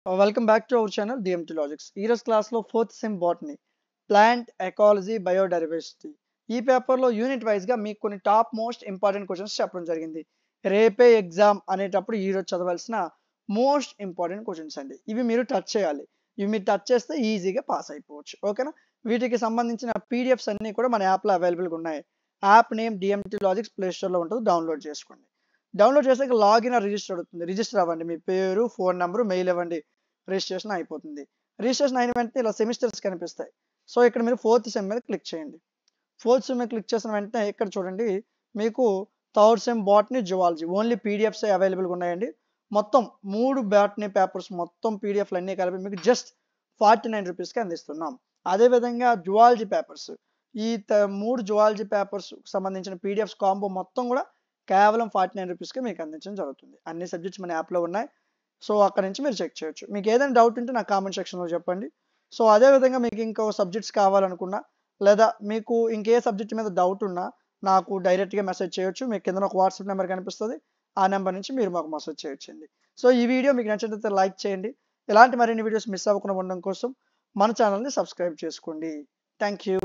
Welcome back to our channel DMT Logics. ఈ రోజు క్లాస్లో fourth sem botany plant ecology biodiversity ఈ పేపర్లో యూనిట్ వైజ్గా మీకు కొన్ని టాప్ మోస్ట్ ఇంపార్టెంట్ క్వశ్చన్స్ చెప్పడం జరిగింది. రేపే ఎగ్జామ్ అనేటప్పుడు ఈరోజు చదవాల్సిన మోస్ట్ ఇంపార్టెంట్ క్వశ్చన్స్ అండి. ఇవి మీరు టచ్ చేయాలి. ఇవి మీరు టచ్ చేస్తే ఈజీగా పాస్ అయిపోవచ్చు. ఓకేనా? వీటికి సంబంధించిన పీడిఎఫ్స్ అన్నీ కూడా మన యాప్లో అవైలబుల్గా ఉన్నాయి. App name DMT Logics play స్టోర్లో ఉంటుంది, డౌన్లోడ్ చేసుకోండి. డౌన్లోడ్ చేసాక లాగిన్ రిజిస్టర్ అవుతుంది. రిజిస్టర్ అవ్వండి, మీ పేరు ఫోన్ నెంబరు మెయిల్ ఇవ్వండి, రిజిస్ట్రేషన్ అయిపోతుంది. రిజిస్ట్రేషన్ అయిన వెంటనే ఇలా సెమిస్టర్స్ కనిపిస్తాయి. సో ఇక్కడ మీరు ఫోర్త్ సెమ్ మీద క్లిక్ చేయండి. ఫోర్త్ సెమ్ మీద క్లిక్ చేసిన వెంటనే ఇక్కడ చూడండి, మీకు third sem botany zoology only PDFs అవైలబుల్గా ఉన్నాయండి. మొత్తం 3 బాటనీ పేపర్స్ మొత్తం పీడిఎఫ్లు అన్నీ కలిపి మీకు జస్ట్ 49 రూపీస్కి అందిస్తున్నాం. అదేవిధంగా జువాలజీ పేపర్స్, ఈ 3 జువాలజీ పేపర్స్ సంబంధించిన పీడిఎఫ్స్ కాంబో మొత్తం కూడా కేవలం 49 రూపీస్కి మీకు అందించడం జరుగుతుంది. అన్ని సబ్జెక్ట్స్ మన యాప్లో ఉన్నాయి. సో అక్కడ నుంచి మీరు చెక్ చేయొచ్చు. మీకు ఏదైనా డౌట్ ఉంటే నా కామెంట్ సెక్షన్లో చెప్పండి. సో అదేవిధంగా మీకు ఇంకో సబ్జెక్ట్స్ కావాలనుకున్నా, లేదా మీకు ఇంకే సబ్జెక్ట్ మీద డౌట్ ఉన్నా నాకు డైరెక్ట్గా మెసేజ్ చేయొచ్చు. మీకు కింద ఒక వాట్సాప్ నెంబర్ కనిపిస్తుంది, ఆ నెంబర్ నుంచి మీరు మాకు మెసేజ్ చేయొచ్చండి. సో ఈ వీడియో మీకు నచ్చినట్లయితే లైక్ చేయండి. ఇలాంటి మరిన్ని వీడియోస్ మిస్ అవ్వకుండా ఉండడం కోసం మన ఛానల్ని సబ్స్క్రైబ్ చేసుకోండి. Thank you.